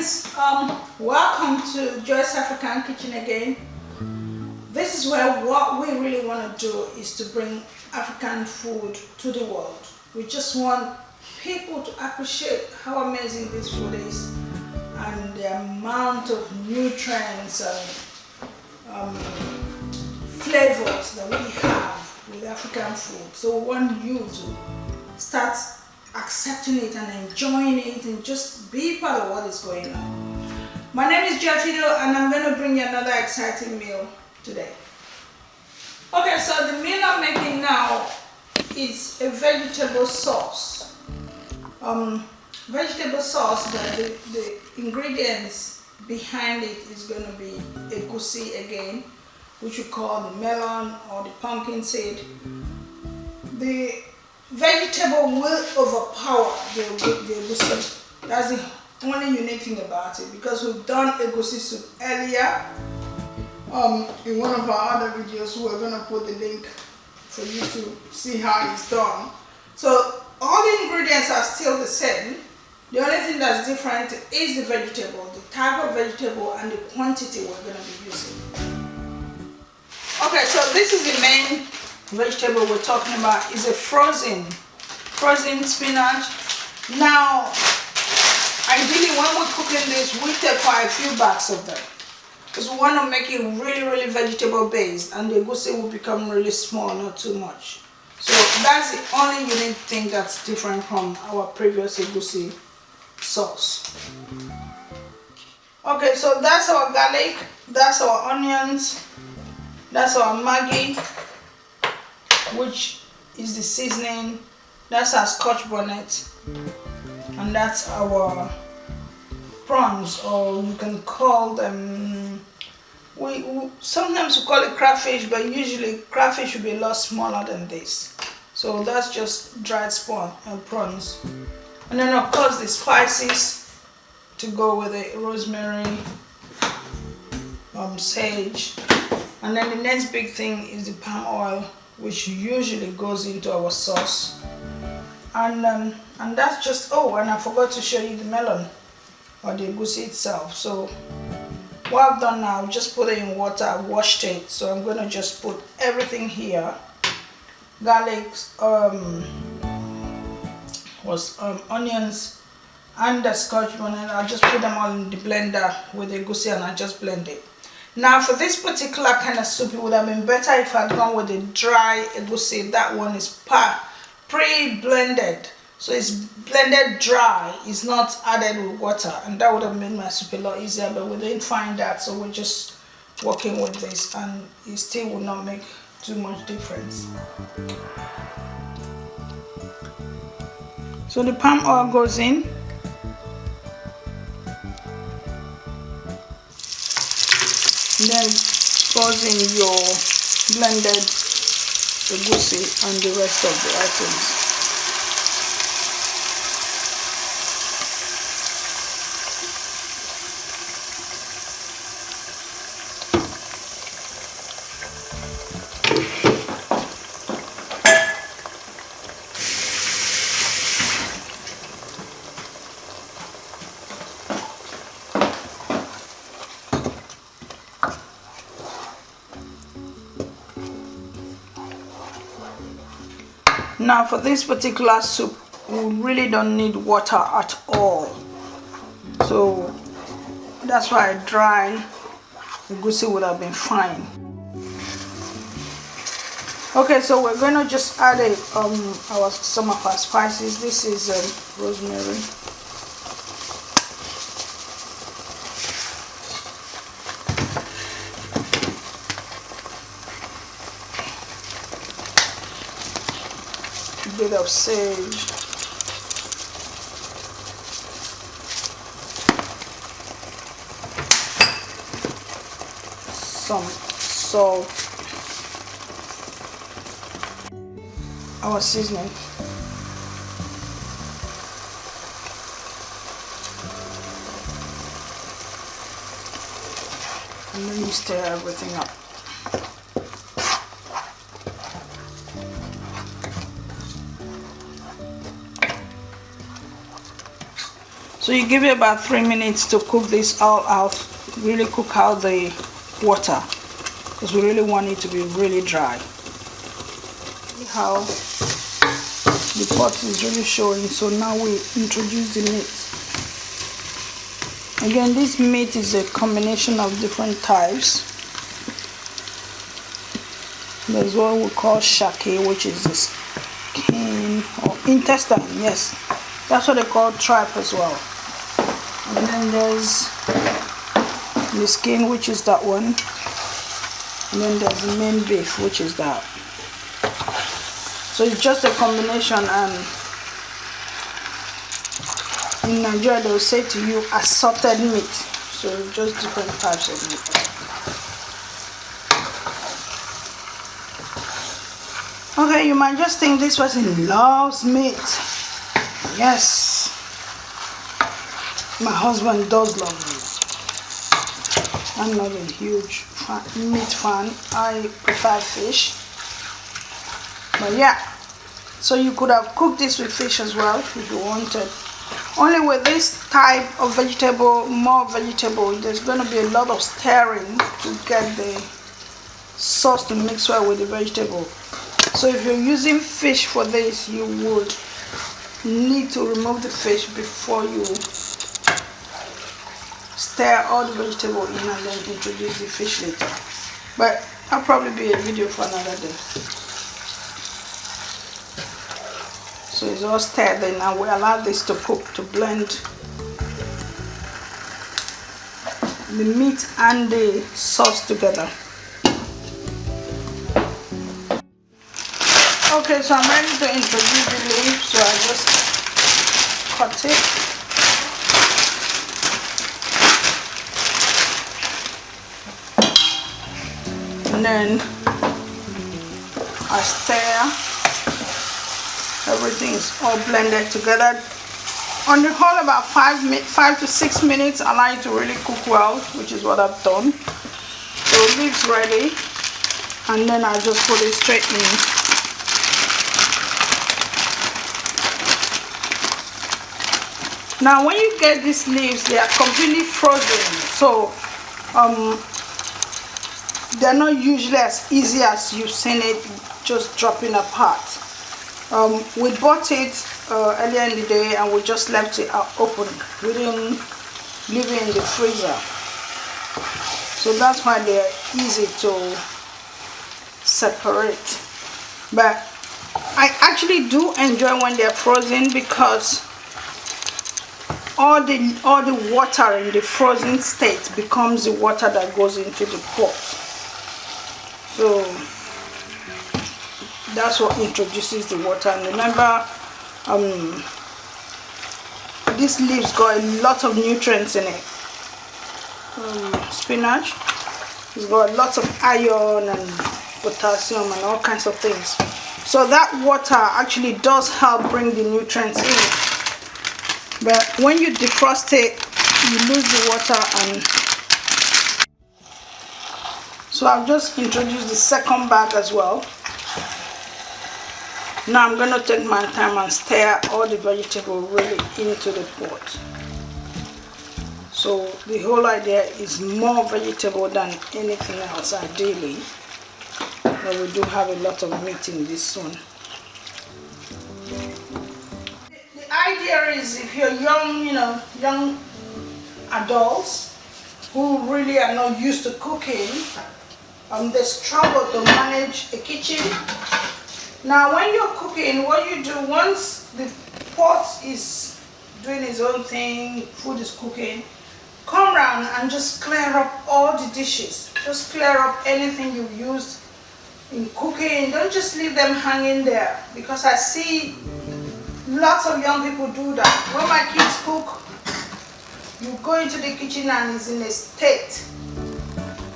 friends, welcome to Joy's African Kitchen again. This is where what we really want to do is to bring African food to the world. We just want people to appreciate how amazing this food is and the amount of nutrients and flavors that we have with African food. So we want you to start accepting it and enjoying it and just be part of what is going on. My name is Joy and I'm going to bring you another exciting meal today. Okay, so the meal I'm making now is a vegetable sauce. Vegetable sauce, but the ingredients behind it is going to be Egusi again, which we call the melon or the pumpkin seed. The vegetable will overpower the egusi. That's the only unique thing about it, because we've done egusi soup earlier in one of our other videos. We're going to put the link for you to see how it's done. So all the ingredients are still the same. The only thing that's different is the vegetable, the type of vegetable and the quantity we're going to be using. Okay, so this is the main vegetable we're talking about. Is a frozen spinach. Now, ideally when we're cooking this, we take quite a few bags of them, because we want to make it really vegetable based, and the egusi will become really small, not too much. So that's the only unique thing that's different from our previous egusi sauce. Okay, so that's our garlic, that's our onions, that's our Maggi, which is the seasoning, that's our scotch bonnet, and that's our prawns, or you can call them, sometimes we call it crayfish, but usually crayfish will be a lot smaller than this. So that's just dried prawns. And then of course the spices to go with it: rosemary, sage, and then the next big thing is the palm oil, which usually goes into our sauce. And that's just, oh, and I forgot to show you the melon or the egusi itself. So what I've done now, I've just put it in water, I've washed it. So I'm going to just put everything here: garlic, onions, and the scotch bonnet. I'll just put them all in the blender with the egusi and I just blend it. Now for this particular kind of soup, it would have been better if I'd gone with the dry egusi. That one is pre-blended, so it's blended dry, it's not added with water, and that would have made my soup a lot easier, but we didn't find that, so we're just working with this, and it still will not make too much difference. So the palm oil goes in. And then goes in your blended egusi and the rest of the items. Now for this particular soup, we really don't need water at all. So that's why dry egusi would have been fine. Okay, so we're going to just add some of our spices. This is rosemary. A bit of sage, some salt, our seasoning, and then you stir everything up. So you give it about 3 minutes to cook this all out, really cook out the water, because we really want it to be really dry. See how the pot is really showing. So now we introduce the meat. Again, this meat is a combination of different types. There's what we call shake, which is the skin or intestine. Yes, that's what they call tripe as well. And then there's the skin, which is that one. And then there's the main beef, which is that. So it's just a combination, and in Nigeria they will say to you assorted meat. So just different types of meat. Okay, you might just think this person loves meat. Yes, my husband does love meat. I'm not a huge meat fan. I prefer fish. But yeah, so you could have cooked this with fish as well if you wanted. Only with this type of vegetable, more vegetable, there's going to be a lot of stirring to get the sauce to mix well with the vegetable. So if you're using fish for this, you would need to remove the fish before you stir all the vegetable in and then introduce the fish later. But that'll probably be a video for another day. So it's all stirred in, and we allow this to cook, to blend the meat and the sauce together. Okay, so I'm ready to introduce the leaf, so I just cut it. And then I stir. Everything is all blended together. On the whole, about 5 to 6 minutes, allow it to really cook well, which is what I've done. So leaves ready, and then I just put it straight in. Now when you get these leaves, they are completely frozen, so they're not usually as easy as you've seen it just dropping apart. We bought it earlier in the day, and we just left it open. We didn't leave it in the freezer, so that's why they're easy to separate. But I actually do enjoy when they're frozen, because all the water in the frozen state becomes the water that goes into the pot. So that's what introduces the water. And remember, these leaves got a lot of nutrients in it. Spinach, it's got lots of iron and potassium and all kinds of things. So that water actually does help bring the nutrients in. But when you defrost it, you lose the water. And so I've just introduced the second bag as well. Now I'm going to take my time and stir all the vegetable really into the pot. So the whole idea is more vegetable than anything else, ideally. But we do have a lot of meat in this one. The idea is, if you're young, young adults who really are not used to cooking, they struggle to manage a kitchen. Now when you're cooking, what you do, once the pot is doing its own thing, food is cooking, come around and just clear up all the dishes. Just clear up anything you've used in cooking. Don't just leave them hanging there, because I see lots of young people do that. When my kids cook, you go into the kitchen and it's in a state,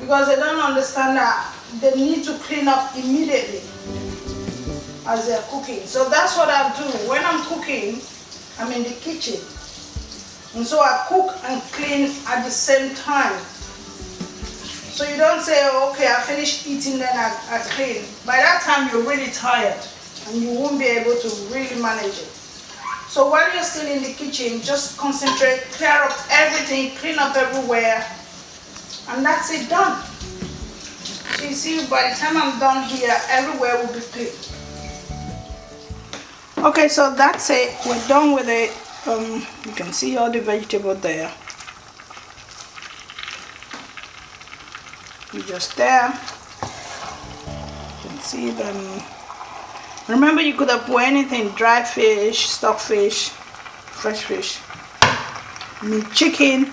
because they don't understand that they need to clean up immediately as they're cooking. So that's what I do. When I'm cooking, I'm in the kitchen. And so I cook and clean at the same time. So you don't say, oh, okay, I finished eating, then I clean. By that time, you're really tired and you won't be able to really manage it. So while you're still in the kitchen, just concentrate, clear up everything, clean up everywhere, and that's it, done. So you see, by the time I'm done here, everywhere will be clean. Okay, so that's it. We're done with it. You can see all the vegetable there. You just there. You can see them. Remember, you could have put anything: dry fish, stockfish, fresh fish, meat, chicken.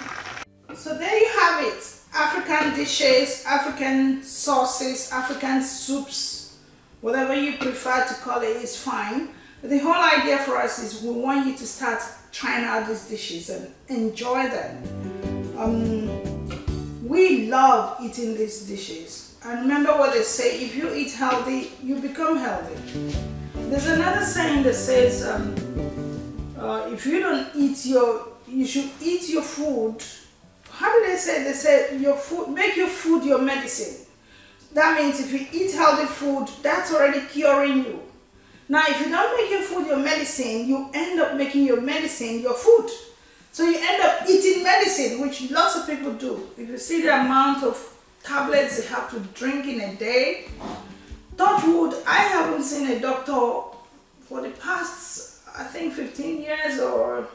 So there you have it. African dishes, African sauces, African soups, whatever you prefer to call it is fine. But the whole idea for us is we want you to start trying out these dishes and enjoy them. We love eating these dishes. And remember what they say, if you eat healthy, you become healthy. There's another saying that says, if you don't eat you should eat your food. How do they say? They say your food, make your food your medicine. That means if you eat healthy food, that's already curing you. Now, if you don't make your food your medicine, you end up making your medicine your food. So you end up eating medicine, which lots of people do. If you see the amount of tablets they have to drink in a day, touch wood, I haven't seen a doctor for the past, I think 15 years, or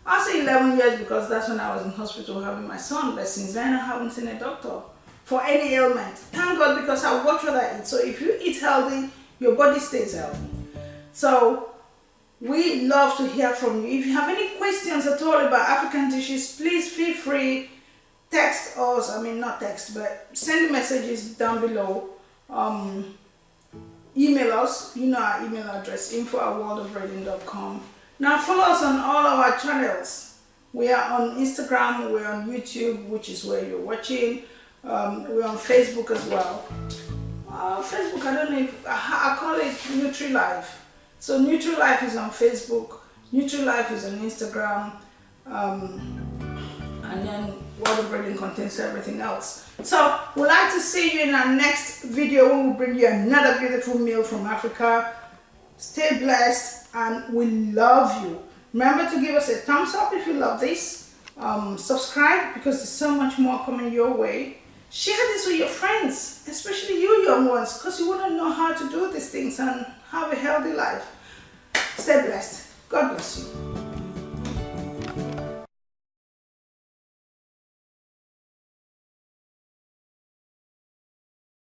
I'll say 11 years, because that's when I was in hospital having my son. But since then, I haven't seen a doctor for any ailment. Thank God, because I watch what I eat. So if you eat healthy, your body stays healthy. So we love to hear from you. If you have any questions at all about African dishes, please feel free, text us. I mean, not text, but send messages down below. Email us. You know our email address, info@worldofreading.com. Now follow us on all of our channels. We are on Instagram, we're on YouTube, which is where you're watching. We're on Facebook as well. Facebook, I don't know if, I call it NutriLife. So NutriLife is on Facebook, NutriLife is on Instagram, and then World of Reading contains everything else. So we'd like to see you in our next video when we bring you another beautiful meal from Africa. Stay blessed, and we love you. Remember to give us a thumbs up if you love this. Subscribe, because there's so much more coming your way. Share this with your friends, especially you young ones, because you want to know how to do these things and have a healthy life. Stay blessed. God bless you.